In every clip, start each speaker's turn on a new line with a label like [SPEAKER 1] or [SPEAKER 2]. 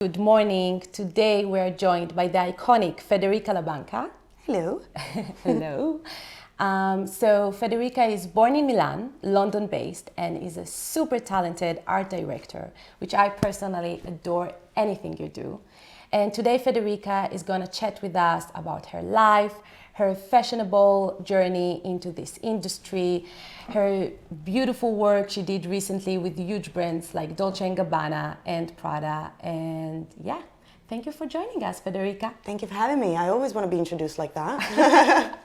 [SPEAKER 1] Good morning. Today we are joined by the iconic Federica Labanca.
[SPEAKER 2] Hello.
[SPEAKER 1] Hello. So Federica is born in Milan, London-based, and is a super talented art director, which I personally adore anything you do. And today Federica is going to chat with us about her life, her fashionable journey into this industry, her beautiful work she did recently with huge brands like Dolce & Gabbana and Prada. And yeah, thank you for joining us, Federica.
[SPEAKER 2] Thank you for having me. I always want to be introduced like that.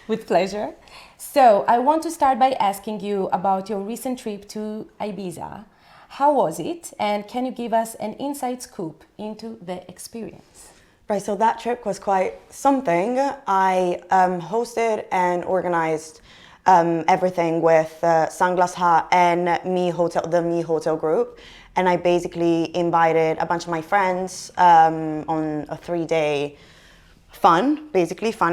[SPEAKER 1] With pleasure. So I want to start by asking you about your recent trip to Ibiza. How was it? And can you give us an inside scoop into the experience?
[SPEAKER 2] Right, so that trip was quite something. I hosted and organized everything with Sunglass Hut and the Me Hotel group. And I basically invited a bunch of my friends on a 3-day fun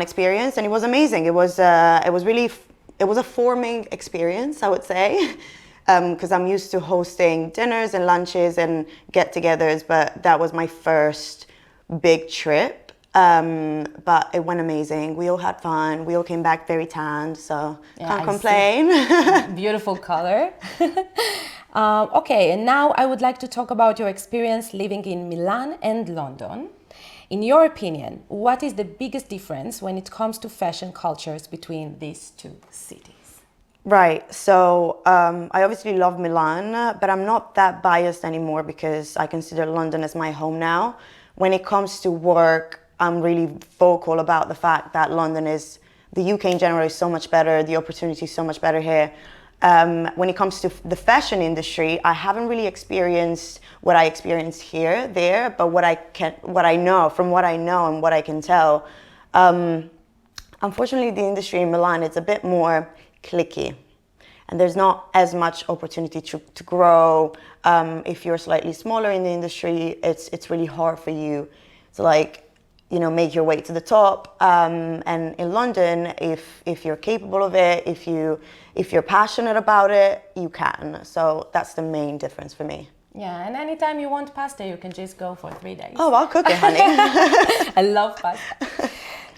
[SPEAKER 2] experience, and it was amazing. It was a forming experience, I would say, because I'm used to hosting dinners and lunches and get-togethers, but that was my first big trip. But it went amazing. We all had fun. We all came back very tanned, so can't complain.
[SPEAKER 1] Beautiful color. Okay, and now I would like to talk about your experience living in Milan and London. In your opinion, what is the biggest difference when it comes to fashion cultures between these two cities?
[SPEAKER 2] Right, so I obviously love Milan, but I'm not that biased anymore because I consider London as my home now. When it comes to work, I'm really vocal about the fact that the UK in general is so much better, the opportunity is so much better here. When it comes to the fashion industry, I haven't really experienced what I experienced there, but what I know and what I can tell, unfortunately the industry in Milan is a bit more cliquey, and there's not as much opportunity to grow. If you're slightly smaller in the industry, it's really hard for you to make your way to the top. And in London, if you're capable of it, if you're passionate about it, you can. So that's the main difference for me.
[SPEAKER 1] Yeah, and anytime you want pasta, you can just go for 3 days.
[SPEAKER 2] Oh, I'll cook it, honey.
[SPEAKER 1] I love pasta.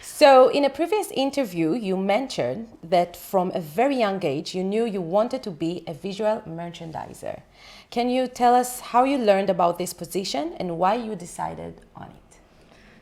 [SPEAKER 1] So in a previous interview, you mentioned that from a very young age, you knew you wanted to be a visual merchandiser. Can you tell us how you learned about this position and why you decided on it?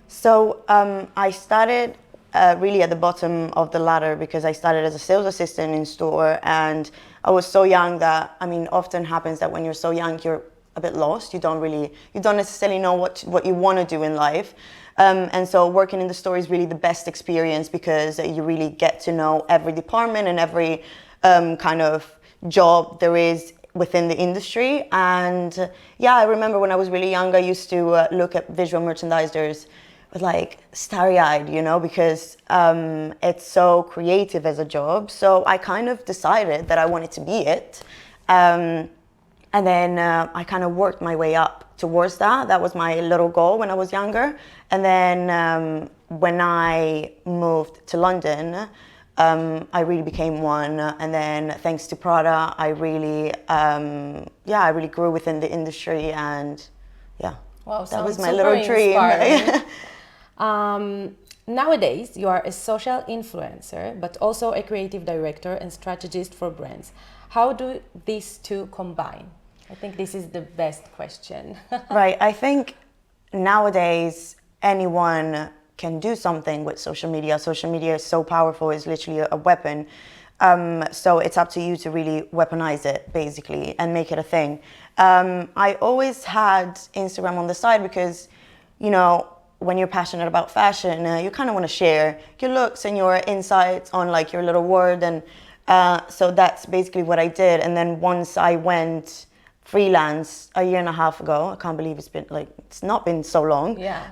[SPEAKER 2] So I started really at the bottom of the ladder because I started as a sales assistant in store, and I was so young that, often happens that when you're so young, you're a bit lost. You don't necessarily know what you want to do in life. And so working in the store is really the best experience because you really get to know every department and every kind of job there is within the industry. And yeah, I remember when I was really young, I used to look at visual merchandisers with starry-eyed, because it's so creative as a job. So I kind of decided that I wanted to be it. And then I kind of worked my way up towards that. That was my little goal when I was younger. And then when I moved to London, I really became one. And then thanks to Prada, I really grew within the industry. And yeah,
[SPEAKER 1] wow,
[SPEAKER 2] that was my little dream.
[SPEAKER 1] Nowadays, you are a social influencer, but also a creative director and strategist for brands. How do these two combine? I think this is the best question.
[SPEAKER 2] Right. I think nowadays anyone can do something with social media. Social media is so powerful. It's literally a weapon. So it's up to you to really weaponize it, basically, and make it a thing. I always had Instagram on the side because, when you're passionate about fashion, you kind of want to share your looks and your insights on your little word. And so that's basically what I did. And then once I went freelance a year and a half ago, I can't believe it's not been so long.
[SPEAKER 1] Yeah.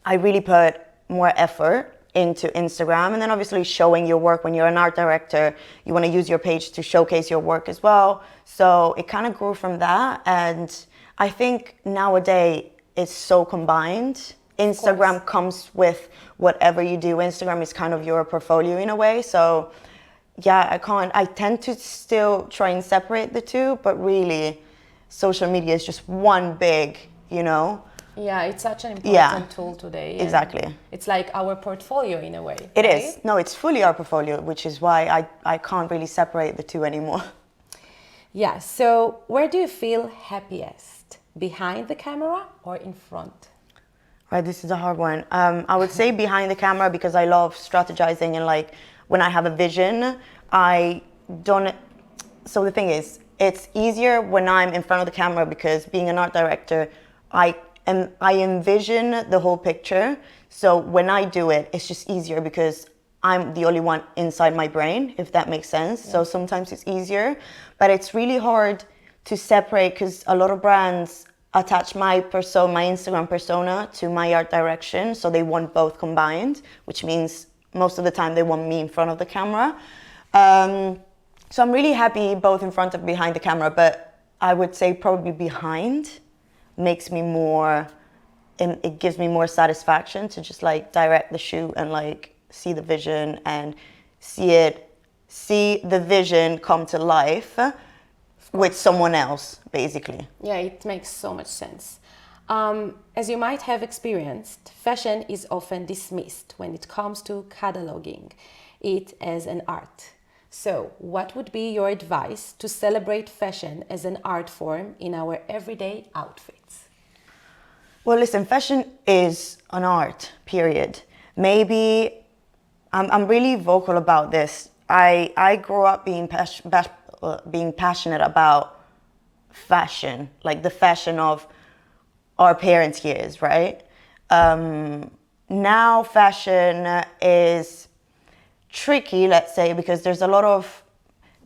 [SPEAKER 2] I really put more effort into Instagram, and then obviously showing your work. When you're an art director, you want to use your page to showcase your work as well. So it kind of grew from that. And I think nowadays it's so combined. Instagram comes with whatever you do. Instagram is kind of your portfolio in a way. So yeah, I tend to still try and separate the two, but really social media is just one big you know?
[SPEAKER 1] Yeah, it's such an important
[SPEAKER 2] Yeah,
[SPEAKER 1] tool today. And
[SPEAKER 2] exactly.
[SPEAKER 1] it's like our portfolio in a way.
[SPEAKER 2] It
[SPEAKER 1] right?
[SPEAKER 2] is. No, it's fully our portfolio, which is why I can't really separate the two anymore.
[SPEAKER 1] Yeah, so where do you feel happiest? Behind the camera or in front?
[SPEAKER 2] Right, this is a hard one. I would say behind the camera because I love strategizing and like when I have a vision, I don't. So the thing is, it's easier when I'm in front of the camera because being an art director, I envision the whole picture. So when I do it, it's just easier because I'm the only one inside my brain, if that makes sense. Yeah. So sometimes it's easier, but it's really hard to separate because a lot of brands attach my persona, my Instagram persona to my art direction. So they want both combined, which means most of the time they want me in front of the camera. So I'm really happy both in front and behind the camera, but I would say probably behind makes me more, it gives me more satisfaction to just like direct the shoot and like see the vision and see the vision come to life with someone else, basically.
[SPEAKER 1] Yeah, it makes so much sense. As you might have experienced, fashion is often dismissed when it comes to cataloging it as an art. So, what would be your advice to celebrate fashion as an art form in our everyday outfits?
[SPEAKER 2] Well, listen, fashion is an art, period. Maybe I'm really vocal about this. I grew up being passionate about fashion, like the fashion of our parents' years, right? Now fashion is tricky, let's say, because there's a lot of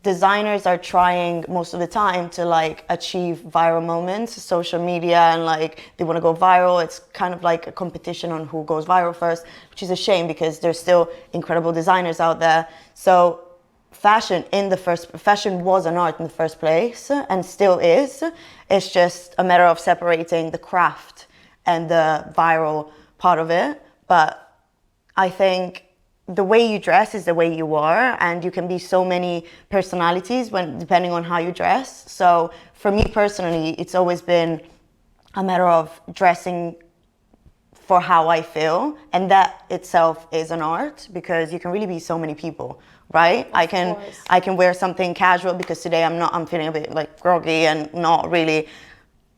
[SPEAKER 2] designers are trying most of the time to like achieve viral moments, social media, and like they want to go viral. It's kind of like a competition on who goes viral first, which is a shame because there's still incredible designers out there. So fashion was an art in the first place and still is. It's just a matter of separating the craft and the viral part of it. But I think the way you dress is the way you are, and you can be so many personalities depending on how you dress. So for me personally, it's always been a matter of dressing for how I feel, and that itself is an art because you can really be so many people, right? I can wear something casual because today I'm feeling a bit like groggy and not really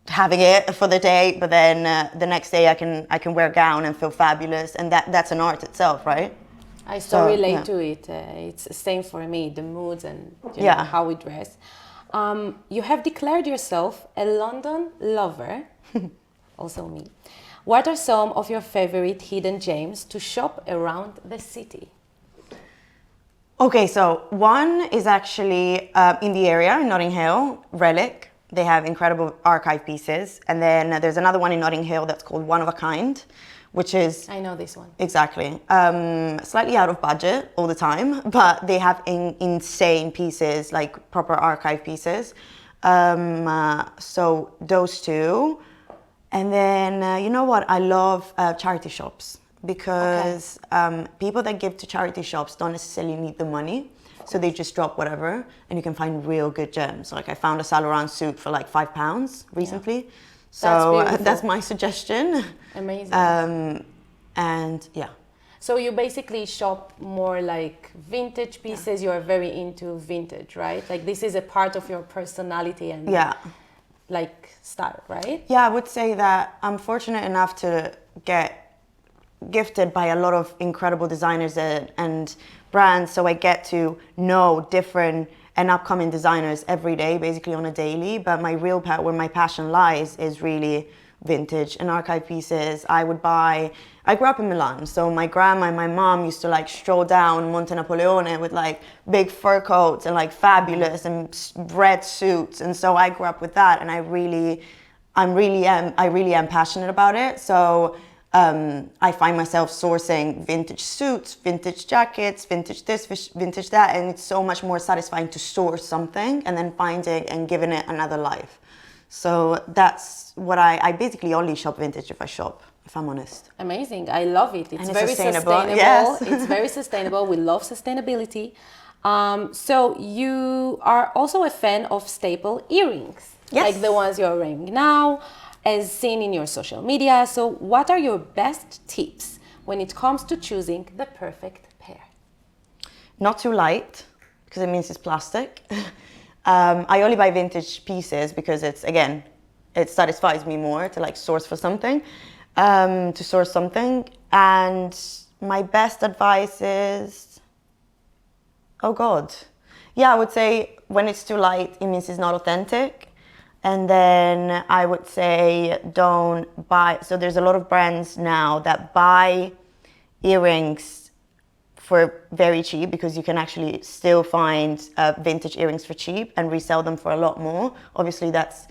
[SPEAKER 2] having it for the day, but then the next day I can wear a gown and feel fabulous, and that's an art itself, right?
[SPEAKER 1] I so relate to it. It's the same for me, the moods and you know, how we dress. You have declared yourself a London lover, also me. What are some of your favorite hidden gems to shop around the city?
[SPEAKER 2] Okay, so one is actually in the area, in Notting Hill, Relic. They have incredible archive pieces. And then there's another one in Notting Hill that's called One of a Kind, which is...
[SPEAKER 1] I know this one.
[SPEAKER 2] Exactly. Slightly out of budget all the time, but they have insane pieces, like proper archive pieces. So those two. And then, you know what? I love charity shops because people that give to charity shops don't necessarily need the money. So they just drop whatever and you can find real good gems. Like I found a Saint Laurent suit for like £5 recently. Yeah. So that's my suggestion.
[SPEAKER 1] Amazing.
[SPEAKER 2] And yeah.
[SPEAKER 1] So you basically shop more like vintage pieces. You're very into vintage, right? Like this is a part of your personality and like style, right?
[SPEAKER 2] Yeah, I would say that I'm fortunate enough to get gifted by a lot of incredible designers and brands. So I get to know different and upcoming designers every day, basically on a daily. But my real part, where my passion lies, is really vintage and archive pieces. I grew up in Milan, so my grandma and my mom used to like stroll down Monte Napoleone with like big fur coats and like fabulous and red suits. And so I grew up with that, and I really am passionate about it. So I find myself sourcing vintage suits, vintage jackets, vintage this, vintage that, and it's so much more satisfying to source something and then finding and giving it another life. So that's what I basically only shop vintage if I shop, if I'm honest.
[SPEAKER 1] Amazing. I love it. It's very
[SPEAKER 2] sustainable. Yes.
[SPEAKER 1] It's very sustainable. We love sustainability. So you are also a fan of staple earrings,
[SPEAKER 2] yes,
[SPEAKER 1] like the ones you're wearing now. as seen in your social media. So what are your best tips when it comes to choosing the perfect pair?
[SPEAKER 2] Not too light, because it means it's plastic. I only buy vintage pieces because it satisfies me more to like source for something, to source something. And my best advice is, oh God. Yeah, I would say when it's too light, it means it's not authentic. And then I would say don't buy, so there's a lot of brands now that buy earrings for very cheap, because you can actually still find vintage earrings for cheap and resell them for a lot more. Obviously that's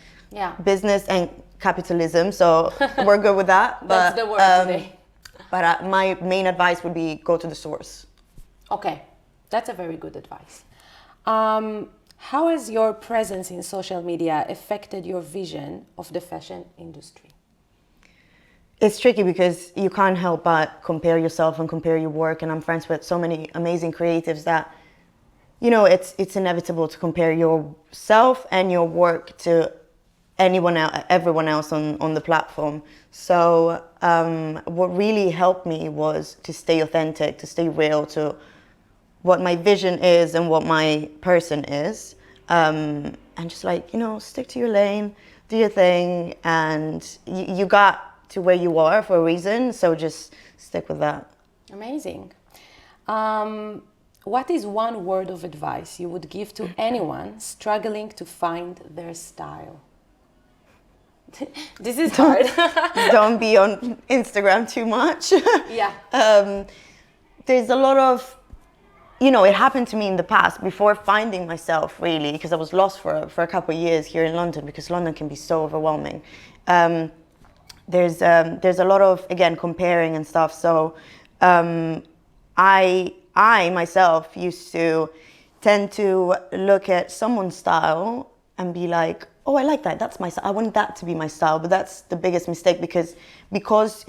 [SPEAKER 2] business and capitalism, so we're good with that.
[SPEAKER 1] That's the word today.
[SPEAKER 2] But my main advice would be go to the source.
[SPEAKER 1] Okay, that's a very good advice. How has your presence in social media affected your vision of the fashion industry?
[SPEAKER 2] It's tricky because you can't help but compare yourself and compare your work. And I'm friends with so many amazing creatives that, you know, it's inevitable to compare yourself and your work to anyone else, everyone else on the platform. So what really helped me was to stay authentic, to stay real to what my vision is and what my person is, and just like, you know, stick to your lane, do your thing, and you got to where you are for a reason, so just stick with that.
[SPEAKER 1] Amazing. What is one word of advice you would give to anyone struggling to find their style? This is hard.
[SPEAKER 2] Don't be on Instagram too much.
[SPEAKER 1] Yeah.
[SPEAKER 2] There's a lot of, you know, it happened to me in the past before finding myself, really, because I was lost for a couple of years here in London, because London can be so overwhelming. There's a lot of, again, comparing and stuff. So I myself used to tend to look at someone's style and be like, oh, I like that. That's my style. I want that to be my style. But that's the biggest mistake, because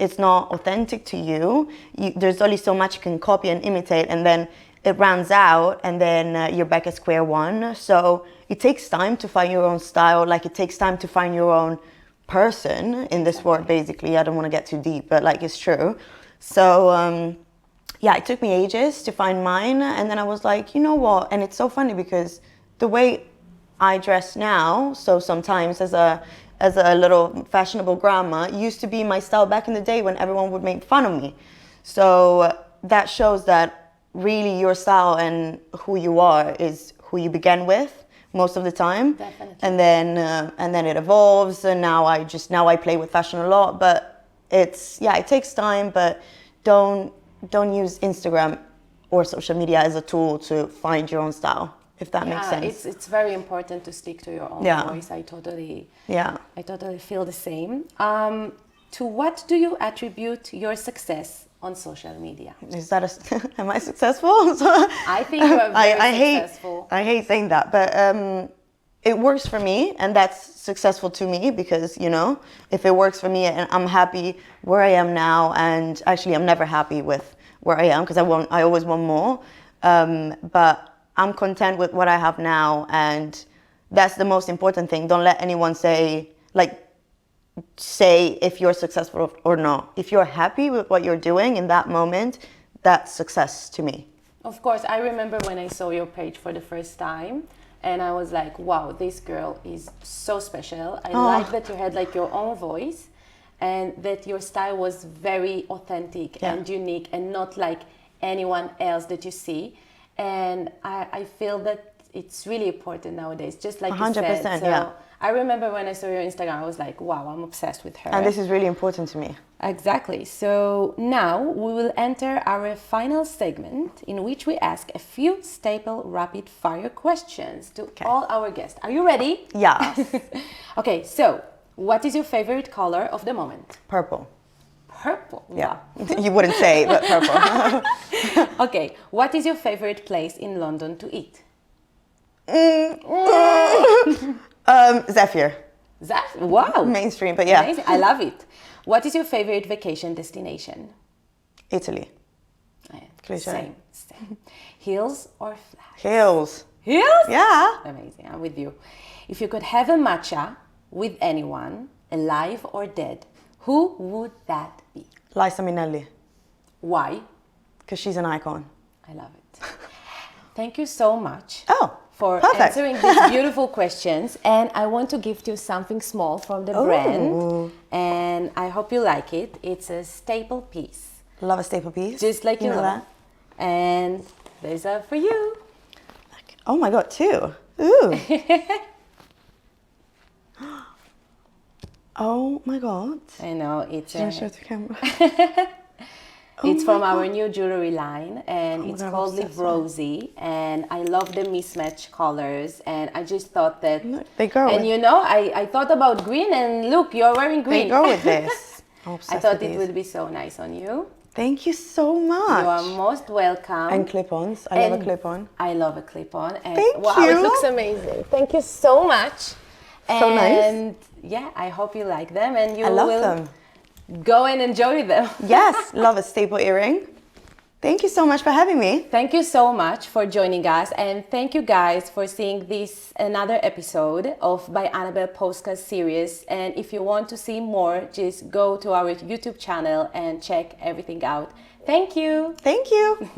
[SPEAKER 2] it's not authentic to you, there's only so much you can copy and imitate, and then it runs out, and then you're back at square one. So it takes time to find your own style. Like, it takes time to find your own person in this world, basically. I don't want to get too deep, but like, it's true. So yeah, it took me ages to find mine, and then I was like, you know what? And it's so funny because the way I dress now, so sometimes as a little fashionable grandma, used to be my style back in the day when everyone would make fun of me. So that shows that really your style and who you are is who you began with most of the time.
[SPEAKER 1] Definitely.
[SPEAKER 2] And then it evolves, and now I play with fashion a lot, but it takes time. But don't use Instagram or social media as a tool to find your own style, if that makes sense.
[SPEAKER 1] It's very important to stick to your own voice. I totally feel the same. To what do you attribute your success on social media?
[SPEAKER 2] Is that am I successful?
[SPEAKER 1] I think you are very successful.
[SPEAKER 2] I hate saying that, but it works for me, and that's successful to me, because, you know, if it works for me and I'm happy where I am now, and actually I'm never happy with where I am, because I always want more, but I'm content with what I have now, and that's the most important thing. Don't let anyone say if you're successful or not. If you're happy with what you're doing in that moment, that's success to me.
[SPEAKER 1] Of course, I remember when I saw your page for the first time, and I was like, wow, this girl is so special. I like that you had like your own voice, and that your style was very authentic and unique, and not like anyone else that you see. And I feel that it's really important nowadays, just like 100%, you said. So I remember when I saw your Instagram, I was like, wow, I'm obsessed with her.
[SPEAKER 2] And this is really important to me.
[SPEAKER 1] Exactly. So now we will enter our final segment, in which we ask a few staple rapid fire questions to all our guests. Are you ready?
[SPEAKER 2] Yeah.
[SPEAKER 1] Okay, so what is your favorite color of the moment?
[SPEAKER 2] Purple.
[SPEAKER 1] Purple?
[SPEAKER 2] Yeah. Wow. You wouldn't say, but purple.
[SPEAKER 1] Okay, what is your favorite place in London to eat?
[SPEAKER 2] Zephyr.
[SPEAKER 1] Wow.
[SPEAKER 2] Mainstream, but yeah.
[SPEAKER 1] Amazing. I love it. What is your favorite vacation destination?
[SPEAKER 2] Italy.
[SPEAKER 1] Same. Heels or flats?
[SPEAKER 2] Heels.
[SPEAKER 1] Heels?
[SPEAKER 2] Yeah.
[SPEAKER 1] Amazing. I'm with you. If you could have a matcha with anyone, alive or dead, who would that be?
[SPEAKER 2] Liza Minnelli,
[SPEAKER 1] Why?
[SPEAKER 2] because she's an icon.
[SPEAKER 1] I love it. Thank you so much
[SPEAKER 2] Oh,
[SPEAKER 1] for
[SPEAKER 2] perfect.
[SPEAKER 1] answering these beautiful questions. And I want to gift you something small from the brand. And I hope you like it. It's a staple piece.
[SPEAKER 2] Love a staple piece.
[SPEAKER 1] Just like you
[SPEAKER 2] know
[SPEAKER 1] love. And there's a for you.
[SPEAKER 2] Oh my God, 2. Ooh. Oh my God.
[SPEAKER 1] I know, it's
[SPEAKER 2] Should I show the camera?
[SPEAKER 1] it's from our new jewelry line, and it's
[SPEAKER 2] God, I'm
[SPEAKER 1] called
[SPEAKER 2] obsessed
[SPEAKER 1] Live Rosy, and I love the mismatched colors, and I just thought that,
[SPEAKER 2] Look, they go
[SPEAKER 1] and
[SPEAKER 2] with-
[SPEAKER 1] you know, I thought about green, and look, you're wearing green.
[SPEAKER 2] They go with this. I'm
[SPEAKER 1] I
[SPEAKER 2] obsessed
[SPEAKER 1] thought
[SPEAKER 2] with
[SPEAKER 1] it
[SPEAKER 2] these.
[SPEAKER 1] would be so nice on you.
[SPEAKER 2] Thank you so much.
[SPEAKER 1] You are most welcome.
[SPEAKER 2] And clip-ons. I love
[SPEAKER 1] And
[SPEAKER 2] a clip-on.
[SPEAKER 1] I love a clip-on. And
[SPEAKER 2] Thank
[SPEAKER 1] wow,
[SPEAKER 2] you.
[SPEAKER 1] it looks amazing. Thank you so much.
[SPEAKER 2] So nice.
[SPEAKER 1] And yeah, I hope you like them, and you
[SPEAKER 2] I love
[SPEAKER 1] will
[SPEAKER 2] them.
[SPEAKER 1] go and enjoy them.
[SPEAKER 2] Yes, love a staple earring. Thank you so much for having me.
[SPEAKER 1] Thank you so much for joining us, and thank you guys for seeing this another episode of By Anabelle podcast series. And if you want to see more, just go to our YouTube channel and check everything out. Thank you.
[SPEAKER 2] Thank you.